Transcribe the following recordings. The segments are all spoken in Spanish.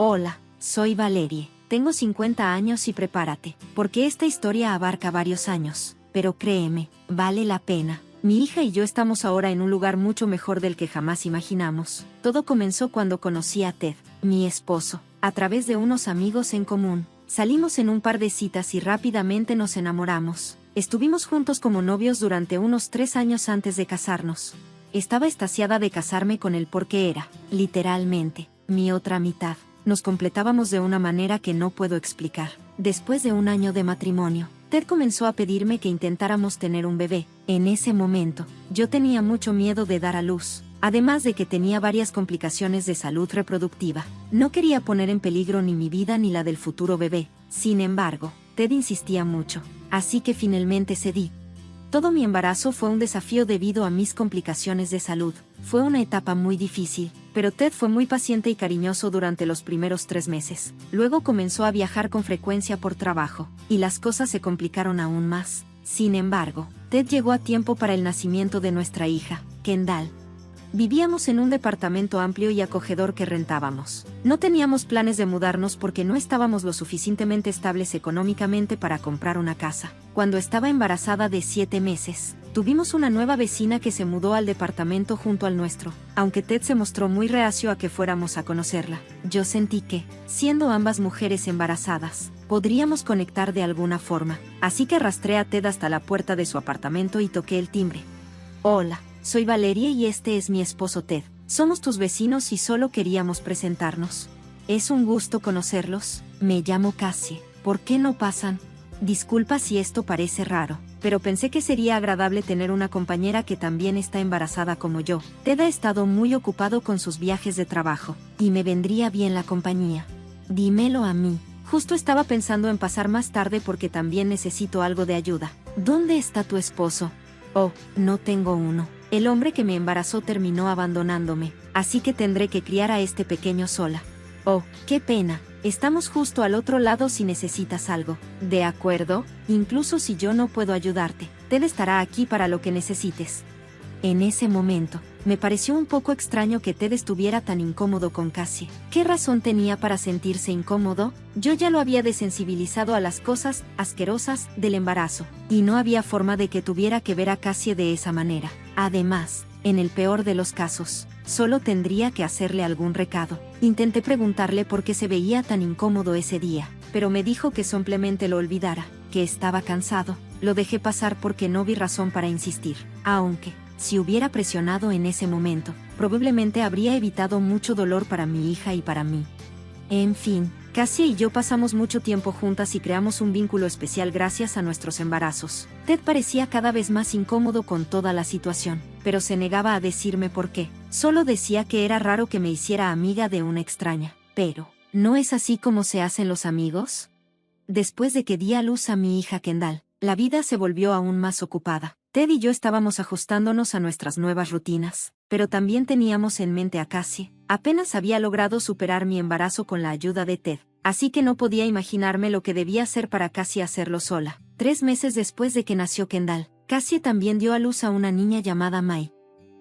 Hola, soy Valerie. Tengo 50 años y prepárate, porque esta historia abarca varios años, pero créeme, vale la pena. Mi hija y yo estamos ahora en un lugar mucho mejor del que jamás imaginamos. Todo comenzó cuando conocí a Ted, mi esposo, a través de unos amigos en común. Salimos en un par de citas y rápidamente nos enamoramos. Estuvimos juntos como novios durante unos 3 años antes de casarnos. Estaba extasiada de casarme con él porque era, literalmente, mi otra mitad. Nos completábamos de una manera que no puedo explicar. Después de un año de matrimonio, Ted comenzó a pedirme que intentáramos tener un bebé. En ese momento, yo tenía mucho miedo de dar a luz, además de que tenía varias complicaciones de salud reproductiva. No quería poner en peligro ni mi vida ni la del futuro bebé. Sin embargo, Ted insistía mucho, así que finalmente cedí. Todo mi embarazo fue un desafío debido a mis complicaciones de salud. Fue una etapa muy difícil, pero Ted fue muy paciente y cariñoso durante los primeros 3 meses. Luego comenzó a viajar con frecuencia por trabajo, y las cosas se complicaron aún más. Sin embargo, Ted llegó a tiempo para el nacimiento de nuestra hija, Kendall. Vivíamos en un departamento amplio y acogedor que rentábamos. No teníamos planes de mudarnos porque no estábamos lo suficientemente estables económicamente para comprar una casa. Cuando estaba embarazada de 7 meses, tuvimos una nueva vecina que se mudó al departamento junto al nuestro. Aunque Ted se mostró muy reacio a que fuéramos a conocerla, yo sentí que, siendo ambas mujeres embarazadas, podríamos conectar de alguna forma. Así que arrastré a Ted hasta la puerta de su apartamento y toqué el timbre. Hola. Soy Valerie y este es mi esposo Ted. Somos tus vecinos y solo queríamos presentarnos. Es un gusto conocerlos. Me llamo Cassie. ¿Por qué no pasan? Disculpa si esto parece raro, pero pensé que sería agradable tener una compañera que también está embarazada como yo. Ted ha estado muy ocupado con sus viajes de trabajo, y me vendría bien la compañía. Dímelo a mí. Justo estaba pensando en pasar más tarde porque también necesito algo de ayuda. ¿Dónde está tu esposo? Oh, no tengo uno. El hombre que me embarazó terminó abandonándome, así que tendré que criar a este pequeño sola. Oh, qué pena. Estamos justo al otro lado si necesitas algo. ¿De acuerdo? Incluso si yo no puedo ayudarte, Ted estará aquí para lo que necesites. En ese momento, me pareció un poco extraño que Ted estuviera tan incómodo con Cassie. ¿Qué razón tenía para sentirse incómodo? Yo ya lo había desensibilizado a las cosas asquerosas del embarazo, y no había forma de que tuviera que ver a Cassie de esa manera. Además, en el peor de los casos, solo tendría que hacerle algún recado. Intenté preguntarle por qué se veía tan incómodo ese día, pero me dijo que simplemente lo olvidara, que estaba cansado. Lo dejé pasar porque no vi razón para insistir, aunque si hubiera presionado en ese momento, probablemente habría evitado mucho dolor para mi hija y para mí. En fin, Cassie y yo pasamos mucho tiempo juntas y creamos un vínculo especial gracias a nuestros embarazos. Ted parecía cada vez más incómodo con toda la situación, pero se negaba a decirme por qué. Solo decía que era raro que me hiciera amiga de una extraña. Pero, ¿no es así como se hacen los amigos? Después de que di a luz a mi hija Kendall, la vida se volvió aún más ocupada. Ted y yo estábamos ajustándonos a nuestras nuevas rutinas, pero también teníamos en mente a Cassie. Apenas había logrado superar mi embarazo con la ayuda de Ted, así que no podía imaginarme lo que debía hacer para Cassie hacerlo sola. 3 meses después de que nació Kendall, Cassie también dio a luz a una niña llamada Mai.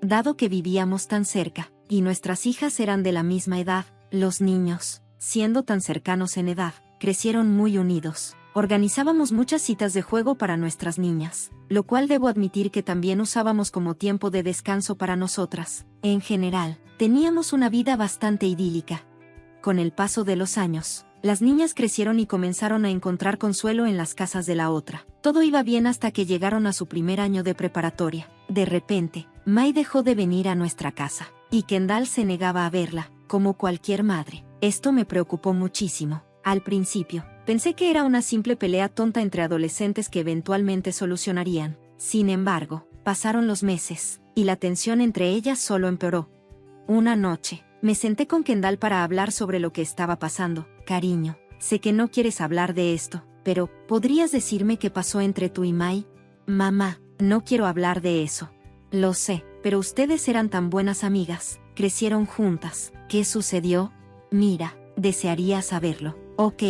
Dado que vivíamos tan cerca, y nuestras hijas eran de la misma edad, los niños, siendo tan cercanos en edad, crecieron muy unidos. Organizábamos muchas citas de juego para nuestras niñas, lo cual debo admitir que también usábamos como tiempo de descanso para nosotras. En general, teníamos una vida bastante idílica. Con el paso de los años, las niñas crecieron y comenzaron a encontrar consuelo en las casas de la otra. Todo iba bien hasta que llegaron a su primer año de preparatoria. De repente, Mai dejó de venir a nuestra casa, y Kendall se negaba a verla, como cualquier madre. Esto me preocupó muchísimo. Al principio, pensé que era una simple pelea tonta entre adolescentes que eventualmente solucionarían. Sin embargo, pasaron los meses, y la tensión entre ellas solo empeoró. Una noche, me senté con Kendall para hablar sobre lo que estaba pasando. Cariño, sé que no quieres hablar de esto, pero ¿podrías decirme qué pasó entre tú y Mai? Mamá, no quiero hablar de eso. Lo sé, pero ustedes eran tan buenas amigas, crecieron juntas. ¿Qué sucedió? Mira, desearía saberlo. Ok.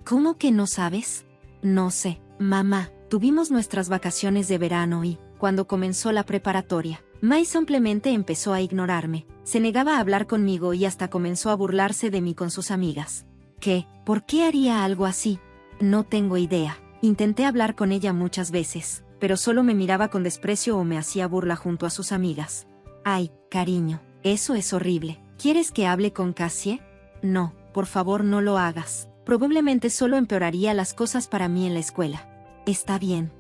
¿Cómo que no sabes? No sé, mamá. Tuvimos nuestras vacaciones de verano y, cuando comenzó la preparatoria, Mai simplemente empezó a ignorarme. Se negaba a hablar conmigo y hasta comenzó a burlarse de mí con sus amigas. ¿Qué? ¿Por qué haría algo así? No tengo idea. Intenté hablar con ella muchas veces, pero solo me miraba con desprecio o me hacía burla junto a sus amigas. Ay, cariño, eso es horrible. ¿Quieres que hable con Cassie? No, por favor no lo hagas. Probablemente solo empeoraría las cosas para mí en la escuela. Está bien,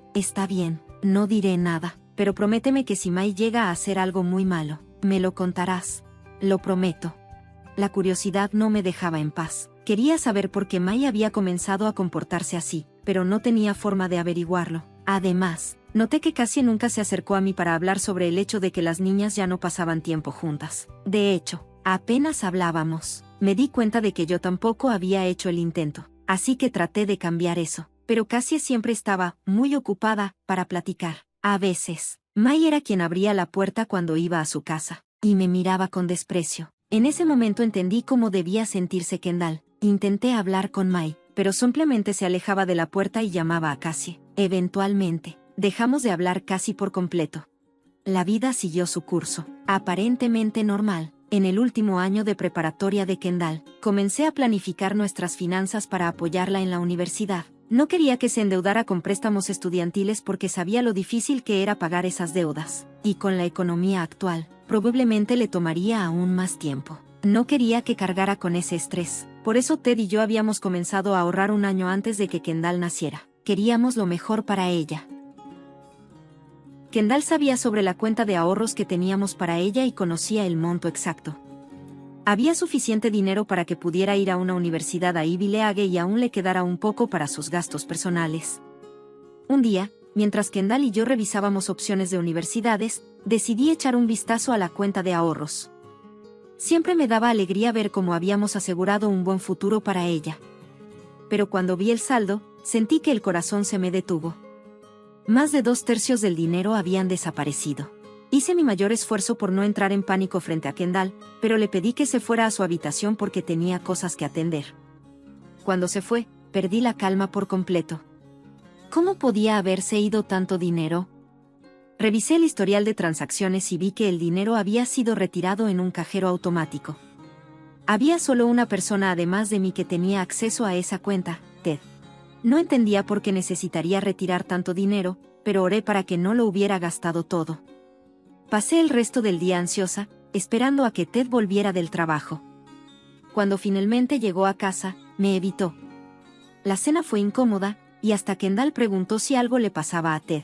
no diré nada, pero prométeme que si Mai llega a hacer algo muy malo, me lo contarás. Lo prometo. La curiosidad no me dejaba en paz. Quería saber por qué Mai había comenzado a comportarse así, pero no tenía forma de averiguarlo. Además, noté que Cassie nunca se acercó a mí para hablar sobre el hecho de que las niñas ya no pasaban tiempo juntas. De hecho, apenas hablábamos. Me di cuenta de que yo tampoco había hecho el intento, así que traté de cambiar eso. Pero Cassie siempre estaba muy ocupada para platicar. A veces, Mai era quien abría la puerta cuando iba a su casa, y me miraba con desprecio. En ese momento entendí cómo debía sentirse Kendall. Intenté hablar con Mai, pero simplemente se alejaba de la puerta y llamaba a Cassie. Eventualmente, dejamos de hablar casi por completo. La vida siguió su curso, aparentemente normal. En el último año de preparatoria de Kendall, comencé a planificar nuestras finanzas para apoyarla en la universidad. No quería que se endeudara con préstamos estudiantiles porque sabía lo difícil que era pagar esas deudas, y con la economía actual, probablemente le tomaría aún más tiempo. No quería que cargara con ese estrés, por eso Ted y yo habíamos comenzado a ahorrar un año antes de que Kendall naciera. Queríamos lo mejor para ella. Kendall sabía sobre la cuenta de ahorros que teníamos para ella y conocía el monto exacto. Había suficiente dinero para que pudiera ir a una universidad a Ivy League y aún le quedara un poco para sus gastos personales. Un día, mientras Kendall y yo revisábamos opciones de universidades, decidí echar un vistazo a la cuenta de ahorros. Siempre me daba alegría ver cómo habíamos asegurado un buen futuro para ella. Pero cuando vi el saldo, sentí que el corazón se me detuvo. Más de 2/3 del dinero habían desaparecido. Hice mi mayor esfuerzo por no entrar en pánico frente a Kendall, pero le pedí que se fuera a su habitación porque tenía cosas que atender. Cuando se fue, perdí la calma por completo. ¿Cómo podía haberse ido tanto dinero? Revisé el historial de transacciones y vi que el dinero había sido retirado en un cajero automático. Había solo una persona además de mí que tenía acceso a esa cuenta, Ted. No entendía por qué necesitaría retirar tanto dinero, pero oré para que no lo hubiera gastado todo. Pasé el resto del día ansiosa, esperando a que Ted volviera del trabajo. Cuando finalmente llegó a casa, me evitó. La cena fue incómoda, y hasta Kendall preguntó si algo le pasaba a Ted.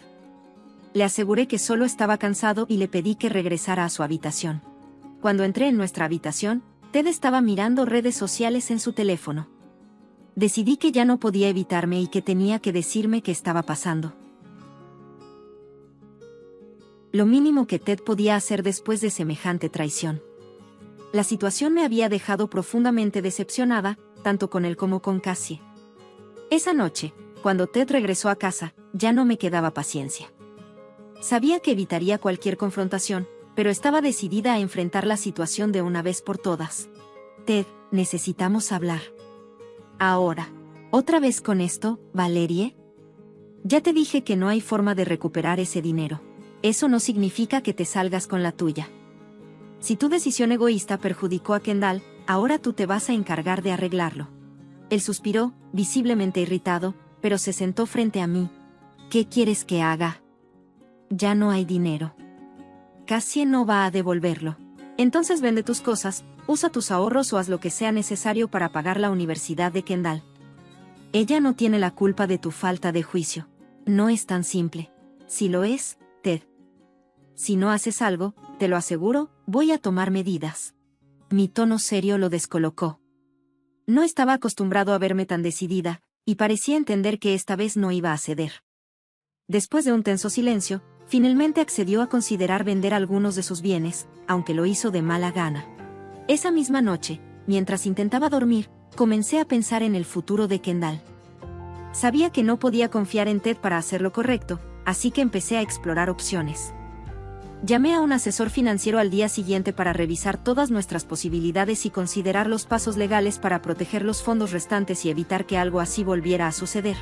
Le aseguré que solo estaba cansado y le pedí que regresara a su habitación. Cuando entré en nuestra habitación, Ted estaba mirando redes sociales en su teléfono. Decidí que ya no podía evitarme y que tenía que decirme qué estaba pasando. Lo mínimo que Ted podía hacer después de semejante traición. La situación me había dejado profundamente decepcionada, tanto con él como con Cassie. Esa noche, cuando Ted regresó a casa, ya no me quedaba paciencia. Sabía que evitaría cualquier confrontación, pero estaba decidida a enfrentar la situación de una vez por todas. Ted, necesitamos hablar. Ahora. ¿Otra vez con esto, Valerie? Ya te dije que no hay forma de recuperar ese dinero. Eso no significa que te salgas con la tuya. Si tu decisión egoísta perjudicó a Kendall, ahora tú te vas a encargar de arreglarlo. Él suspiró, visiblemente irritado, pero se sentó frente a mí. ¿Qué quieres que haga? Ya no hay dinero. Cassie no va a devolverlo. Entonces vende tus cosas, usa tus ahorros o haz lo que sea necesario para pagar la universidad de Kendall. Ella no tiene la culpa de tu falta de juicio. No es tan simple. Si lo es, Ted. Si no haces algo, te lo aseguro, voy a tomar medidas. Mi tono serio lo descolocó. No estaba acostumbrado a verme tan decidida, y parecía entender que esta vez no iba a ceder. Después de un tenso silencio, finalmente accedió a considerar vender algunos de sus bienes, aunque lo hizo de mala gana. Esa misma noche, mientras intentaba dormir, comencé a pensar en el futuro de Kendall. Sabía que no podía confiar en Ted para hacer lo correcto, así que empecé a explorar opciones. Llamé a un asesor financiero al día siguiente para revisar todas nuestras posibilidades y considerar los pasos legales para proteger los fondos restantes y evitar que algo así volviera a suceder.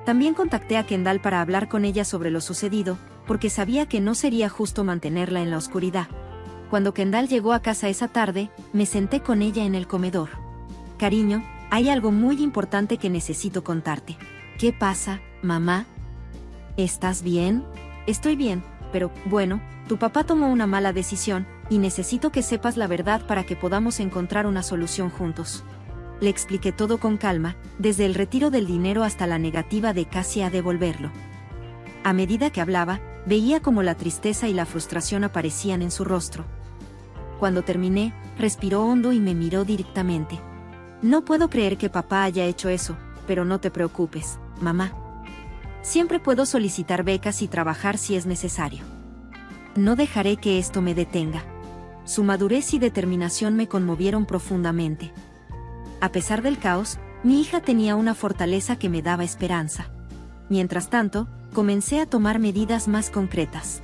También contacté a Kendall para hablar con ella sobre lo sucedido, porque sabía que no sería justo mantenerla en la oscuridad. Cuando Kendall llegó a casa esa tarde, me senté con ella en el comedor. Cariño, hay algo muy importante que necesito contarte. ¿Qué pasa, mamá? ¿Estás bien? Estoy bien, pero, bueno, tu papá tomó una mala decisión, y necesito que sepas la verdad para que podamos encontrar una solución juntos. Le expliqué todo con calma, desde el retiro del dinero hasta la negativa de Cassie a devolverlo. A medida que hablaba, veía cómo la tristeza y la frustración aparecían en su rostro. Cuando terminé, respiró hondo y me miró directamente. No puedo creer que papá haya hecho eso, pero no te preocupes, mamá. Siempre puedo solicitar becas y trabajar si es necesario. No dejaré que esto me detenga. Su madurez y determinación me conmovieron profundamente. A pesar del caos, mi hija tenía una fortaleza que me daba esperanza. Mientras tanto, comencé a tomar medidas más concretas.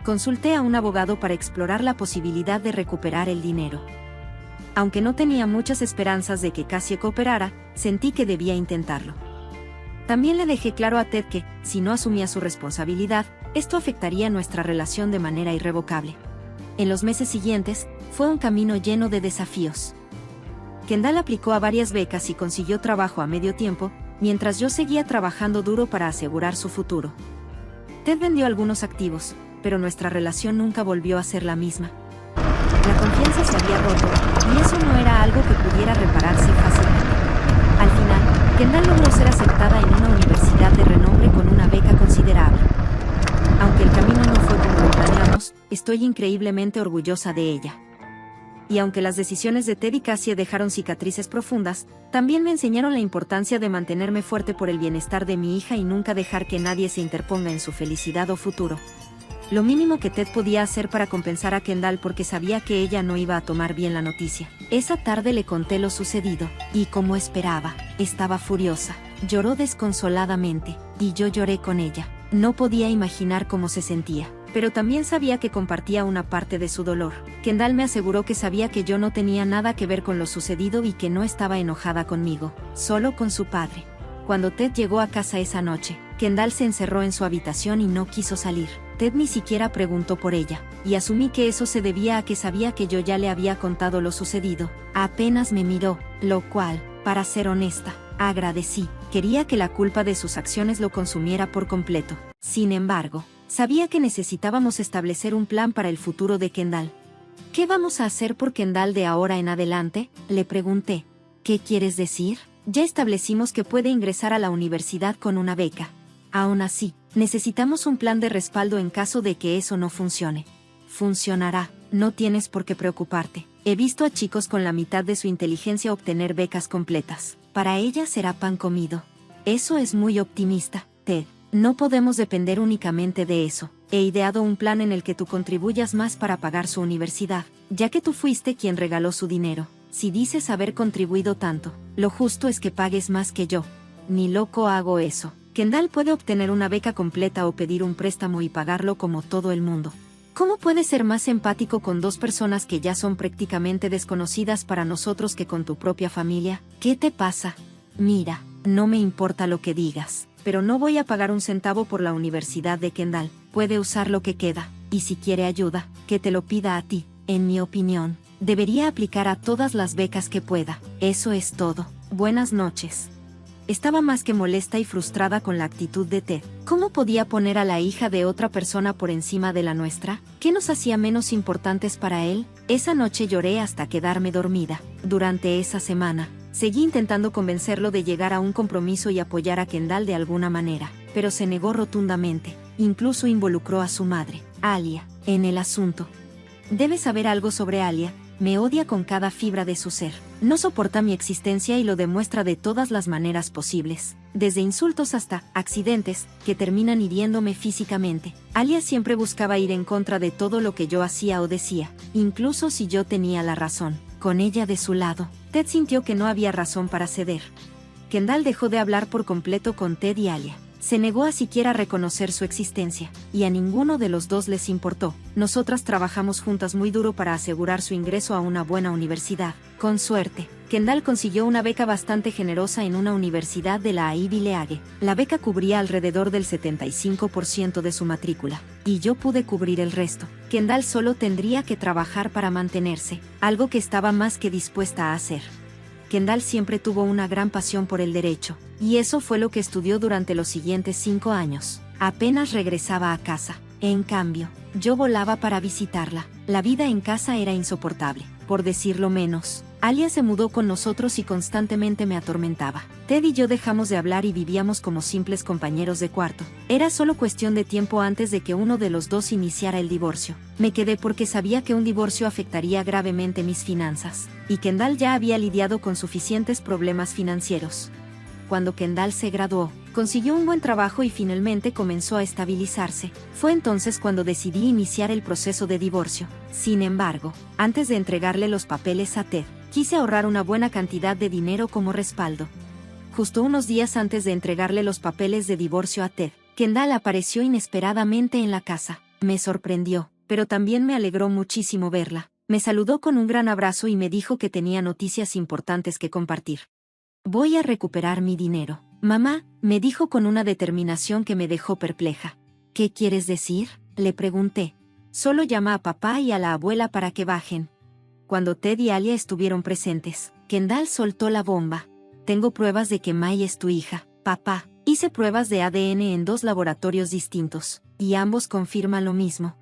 Consulté a un abogado para explorar la posibilidad de recuperar el dinero. Aunque no tenía muchas esperanzas de que Cassie cooperara, sentí que debía intentarlo. También le dejé claro a Ted que, si no asumía su responsabilidad, esto afectaría nuestra relación de manera irrevocable. En los meses siguientes, fue un camino lleno de desafíos. Kendall aplicó a varias becas y consiguió trabajo a medio tiempo, mientras yo seguía trabajando duro para asegurar su futuro. Ted vendió algunos activos, pero nuestra relación nunca volvió a ser la misma. La confianza se había roto, y eso no era algo que pudiera repararse fácilmente. Al final, Kendall logró ser aceptada en una universidad de renombre con una beca considerable. Aunque el camino no fue como lo planeamos, estoy increíblemente orgullosa de ella. Y aunque las decisiones de Ted y Cassie dejaron cicatrices profundas, también me enseñaron la importancia de mantenerme fuerte por el bienestar de mi hija y nunca dejar que nadie se interponga en su felicidad o futuro. Lo mínimo que Ted podía hacer para compensar a Kendall porque sabía que ella no iba a tomar bien la noticia. Esa tarde le conté lo sucedido, y como esperaba, estaba furiosa. Lloró desconsoladamente, y yo lloré con ella. No podía imaginar cómo se sentía, pero también sabía que compartía una parte de su dolor. Kendall me aseguró que sabía que yo no tenía nada que ver con lo sucedido y que no estaba enojada conmigo, solo con su padre. Cuando Ted llegó a casa esa noche, Kendall se encerró en su habitación y no quiso salir. Ted ni siquiera preguntó por ella, y asumí que eso se debía a que sabía que yo ya le había contado lo sucedido. Apenas me miró, lo cual, para ser honesta, agradecí. Quería que la culpa de sus acciones lo consumiera por completo. Sin embargo, sabía que necesitábamos establecer un plan para el futuro de Kendall. ¿Qué vamos a hacer por Kendall de ahora en adelante?, le pregunté. ¿Qué quieres decir? Ya establecimos que puede ingresar a la universidad con una beca. Aún así, necesitamos un plan de respaldo en caso de que eso no funcione. Funcionará, no tienes por qué preocuparte. He visto a chicos con la mitad de su inteligencia obtener becas completas. Para ella será pan comido. Eso es muy optimista, Ted. No podemos depender únicamente de eso. He ideado un plan en el que tú contribuyas más para pagar su universidad, ya que tú fuiste quien regaló su dinero. Si dices haber contribuido tanto, lo justo es que pagues más que yo. Ni loco hago eso. Kendall puede obtener una beca completa o pedir un préstamo y pagarlo como todo el mundo. ¿Cómo puedes ser más empático con dos personas que ya son prácticamente desconocidas para nosotros que con tu propia familia? ¿Qué te pasa? Mira, no me importa lo que digas, pero no voy a pagar un centavo por la universidad de Kendall. Puede usar lo que queda, y si quiere ayuda, que te lo pida a ti. En mi opinión, debería aplicar a todas las becas que pueda. Eso es todo. Buenas noches. Estaba más que molesta y frustrada con la actitud de Ted. ¿Cómo podía poner a la hija de otra persona por encima de la nuestra? ¿Qué nos hacía menos importantes para él? Esa noche lloré hasta quedarme dormida. Durante esa semana, seguí intentando convencerlo de llegar a un compromiso y apoyar a Kendall de alguna manera, pero se negó rotundamente. Incluso involucró a su madre, Alia, en el asunto. Debes saber algo sobre Alia. Me odia con cada fibra de su ser. No soporta mi existencia y lo demuestra de todas las maneras posibles, desde insultos hasta accidentes que terminan hiriéndome físicamente. Alia siempre buscaba ir en contra de todo lo que yo hacía o decía, incluso si yo tenía la razón. Con ella de su lado, Ted sintió que no había razón para ceder. Kendall dejó de hablar por completo con Ted y Alia. Se negó a siquiera reconocer su existencia, y a ninguno de los dos les importó. Nosotras trabajamos juntas muy duro para asegurar su ingreso a una buena universidad. Con suerte, Kendall consiguió una beca bastante generosa en una universidad de la Ivy League. La beca cubría alrededor del 75% de su matrícula, y yo pude cubrir el resto. Kendall solo tendría que trabajar para mantenerse, algo que estaba más que dispuesta a hacer. Kendall siempre tuvo una gran pasión por el derecho, y eso fue lo que estudió durante los siguientes 5 años. Apenas regresaba a casa. En cambio, yo volaba para visitarla. La vida en casa era insoportable, por decirlo menos. Alia se mudó con nosotros y constantemente me atormentaba. Ted y yo dejamos de hablar y vivíamos como simples compañeros de cuarto. Era solo cuestión de tiempo antes de que uno de los dos iniciara el divorcio. Me quedé porque sabía que un divorcio afectaría gravemente mis finanzas, y Kendall ya había lidiado con suficientes problemas financieros. Cuando Kendall se graduó, consiguió un buen trabajo y finalmente comenzó a estabilizarse. Fue entonces cuando decidí iniciar el proceso de divorcio. Sin embargo, antes de entregarle los papeles a Ted, quise ahorrar una buena cantidad de dinero como respaldo. Justo unos días antes de entregarle los papeles de divorcio a Ted, Kendall apareció inesperadamente en la casa. Me sorprendió, pero también me alegró muchísimo verla. Me saludó con un gran abrazo y me dijo que tenía noticias importantes que compartir. Voy a recuperar mi dinero. Mamá, me dijo con una determinación que me dejó perpleja. ¿Qué quieres decir?, le pregunté. Solo llama a papá y a la abuela para que bajen. Cuando Ted y Alia estuvieron presentes, Kendall soltó la bomba. Tengo pruebas de que Mai es tu hija, papá. Hice pruebas de ADN en 2 laboratorios distintos, y ambos confirman lo mismo.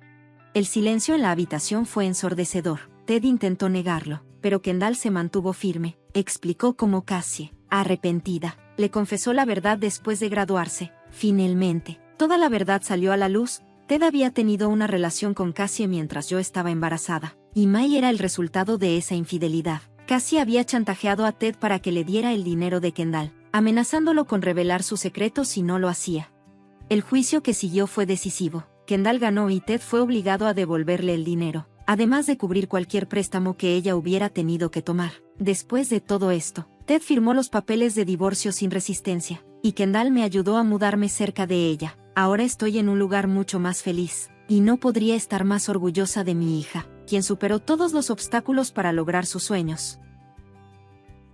El silencio en la habitación fue ensordecedor. Ted intentó negarlo, pero Kendall se mantuvo firme. Explicó cómo Cassie, arrepentida, le confesó la verdad después de graduarse. Finalmente, toda la verdad salió a la luz. Ted había tenido una relación con Cassie mientras yo estaba embarazada, y Mai era el resultado de esa infidelidad. Cassie había chantajeado a Ted para que le diera el dinero de Kendall, amenazándolo con revelar su secreto si no lo hacía. El juicio que siguió fue decisivo. Kendall ganó y Ted fue obligado a devolverle el dinero, además de cubrir cualquier préstamo que ella hubiera tenido que tomar. Después de todo esto, Ted firmó los papeles de divorcio sin resistencia, y Kendall me ayudó a mudarme cerca de ella. Ahora estoy en un lugar mucho más feliz, y no podría estar más orgullosa de mi hija, quien superó todos los obstáculos para lograr sus sueños.